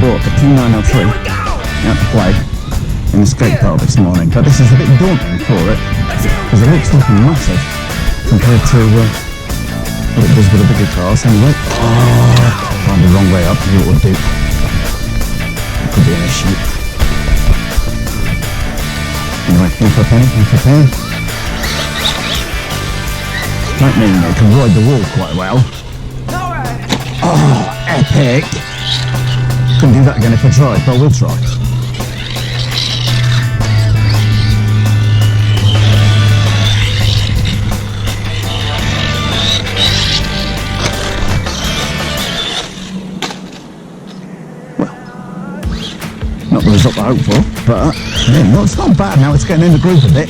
bought the Q903 out to play in the skate park this morning, but this is a bit daunting for it because it looks looking massive compared to what it does with the bigger cars anyway. Oh, find the wrong way up, you would do. It could be an issue. Anyway, in for a penny, in for a penny. Might mean they can ride the wall quite well. Oh, epic! Couldn't do that again if I tried, but we'll try. Well, not the result I hoped for, but yeah, no, it's not bad now, it's getting in the groove a bit.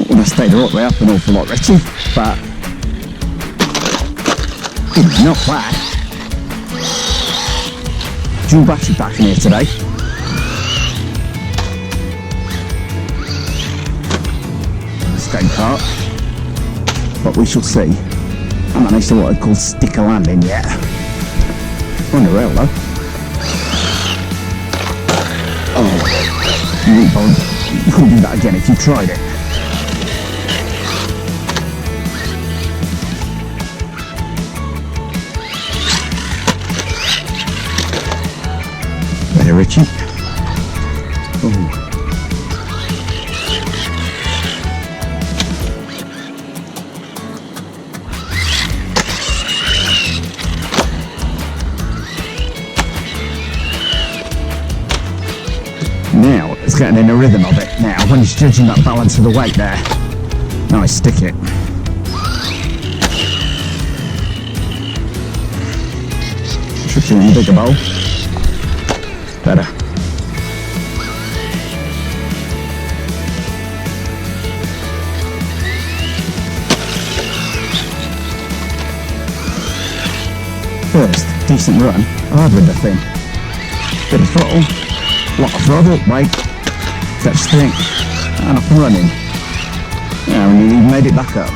I stayed all the way up an awful lot, Richie, but not bad. Dual battery back in here today. Skate park, but we shall see. I haven't managed to what I'd call stick a landing yet. On the rail though. Oh, you couldn't do that again if you tried it. Richie. Ooh. Now it's getting in the rhythm of it now when he's judging that balance of the weight there. Nice, stick it. Should be in a bigger bowl. Better. First, decent run, hard with the thing. Bit of throttle, lot of throttle, weight, touch stick, and up and running. Yeah, and you made it back up.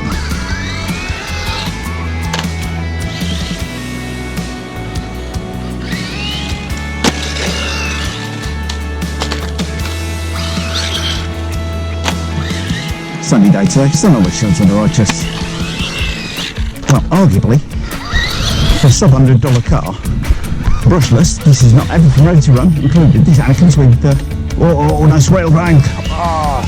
Sunny day today, still not much chance on the righteous. Well, arguably, for a sub-$100 car, brushless, this is not everything ready to run, including these Anakins with the, oh, nice rail bank. Oh.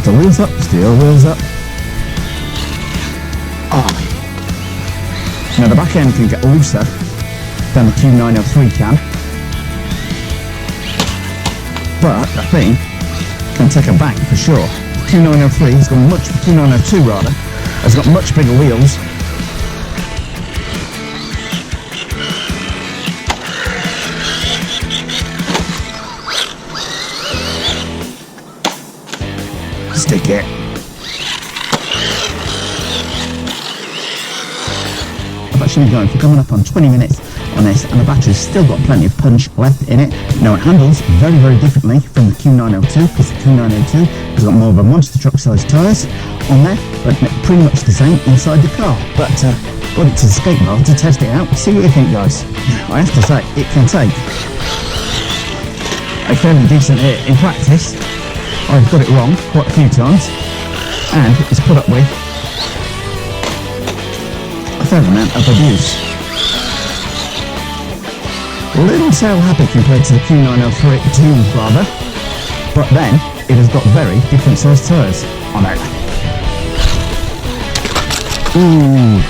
Still wheels up, still wheels up. Oh. Now the back end can get looser than the Q903 can. But that thing can take a bang for sure. The Q903 has got much, Q902 rather, has got much bigger wheels. Stick it. I've actually been going for coming up on 20 minutes on this, and the battery's still got plenty of punch left in it. Now it handles very, very differently from the Q902 because the Q902 has got more of a monster truck sized tyres on there, but pretty much the same inside the car. But got it to the skate park to test it out. See what you think, guys. I have to say, it can take a fairly decent hit. In practice, I've got it wrong quite a few times, and it's put up with a fair amount of abuse. Little tail happy compared to the Q903 rather, but then it has got very different sized tyres on it. Ooh.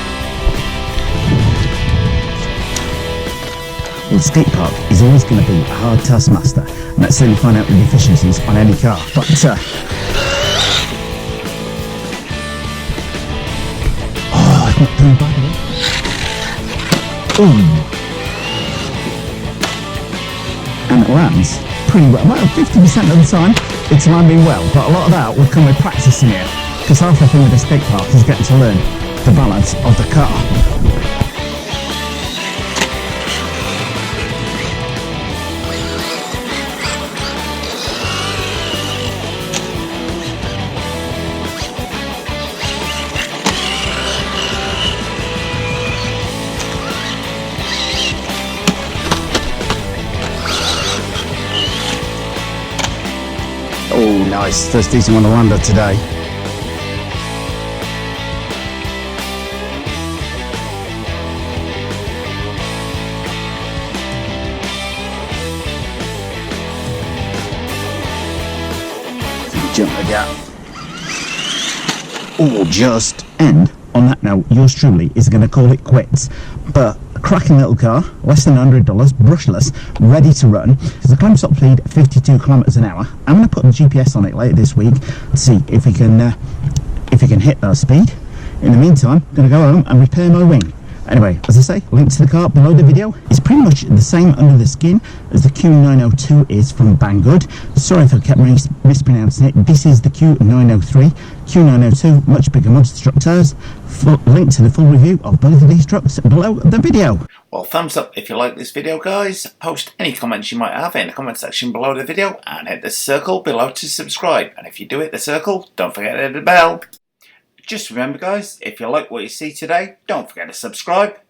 Well, the skate park is always going to be a hard taskmaster, and let's certainly find out the deficiencies on any car. But oh, it's not doing bad. Ooh. And it lands pretty well. About 50% of the time it's landing well, but a lot of that will come with practice in here, because half the thing with the skate park is getting to learn the balance of the car. Oh, nice. First decent one to lander today. Jump the gap. Oh, just. And on that note, yours truly is going to call it quits. But a cracking little car, less than $100, brushless, ready to run. There's a climb top speed 52 kilometers an hour. I'm going to put the GPS on it later this week to see if we can hit that speed. In the meantime, I'm going to go home and repair my wing. Anyway, as I say, link to the car below the video. It's pretty much the same under the skin as the Q902 is from Banggood. Sorry if I kept mispronouncing it. This is the Q903. Q902, much bigger monster truck tires. Link to the full review of both of these trucks below the video. Well, thumbs up if you like this video, guys. Post any comments you might have in the comment section below the video and hit the circle below to subscribe. And if you do hit the circle, don't forget to hit the bell. Just remember, guys, if you like what you see today, don't forget to subscribe